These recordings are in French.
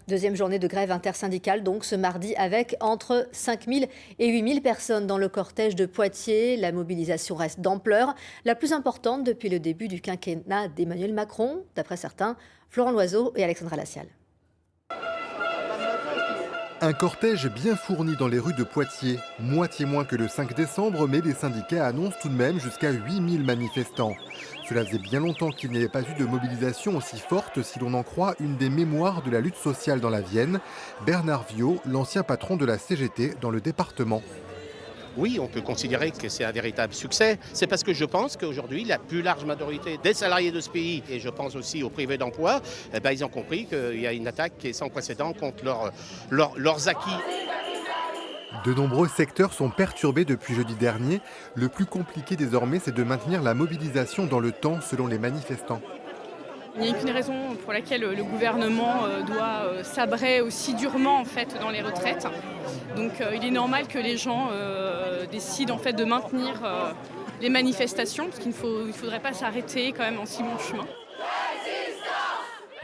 Deuxième journée de grève intersyndicale donc ce mardi avec entre 5 000 et 8 000 personnes dans le cortège de Poitiers. La mobilisation reste d'ampleur, la plus importante depuis le début du quinquennat d'Emmanuel Macron, d'après certains, Florent Loiseau et Alexandra Lassial. Un cortège bien fourni dans les rues de Poitiers, moitié moins que le 5 décembre, mais les syndicats annoncent tout de même jusqu'à 8 000 manifestants. Cela faisait bien longtemps qu'il n'y avait pas eu de mobilisation aussi forte si l'on en croit une des mémoires de la lutte sociale dans la Vienne, Bernard Viau, l'ancien patron de la CGT dans le département. Oui, on peut considérer que c'est un véritable succès. C'est parce que je pense qu'aujourd'hui, la plus large majorité des salariés de ce pays, et je pense aussi aux privés d'emploi, ils ont compris qu'il y a une attaque qui est sans précédent contre leurs acquis. De nombreux secteurs sont perturbés depuis jeudi dernier. Le plus compliqué désormais, c'est de maintenir la mobilisation dans le temps selon les manifestants. Il n'y a qu'une raison pour laquelle le gouvernement doit sabrer aussi durement en fait, dans les retraites. Donc il est normal que les gens décident en fait, de maintenir les manifestations, parce qu'il ne faudrait pas s'arrêter quand même en si bon chemin.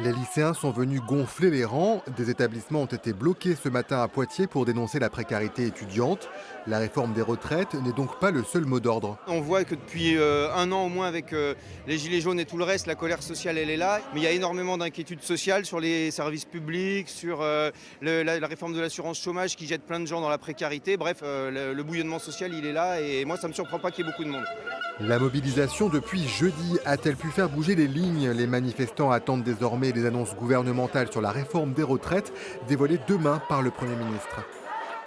Les lycéens sont venus gonfler les rangs. Des établissements ont été bloqués ce matin à Poitiers pour dénoncer la précarité étudiante. La réforme des retraites n'est donc pas le seul mot d'ordre. On voit que depuis un an au moins avec les gilets jaunes et tout le reste, la colère sociale elle est là. Mais il y a énormément d'inquiétudes sociales sur les services publics, sur la réforme de l'assurance chômage qui jette plein de gens dans la précarité. Bref, le bouillonnement social il est là et moi ça ne me surprend pas qu'il y ait beaucoup de monde. La mobilisation depuis jeudi a-t-elle pu faire bouger les lignes? Les manifestants attendent désormais les annonces gouvernementales sur la réforme des retraites dévoilées demain par le Premier ministre.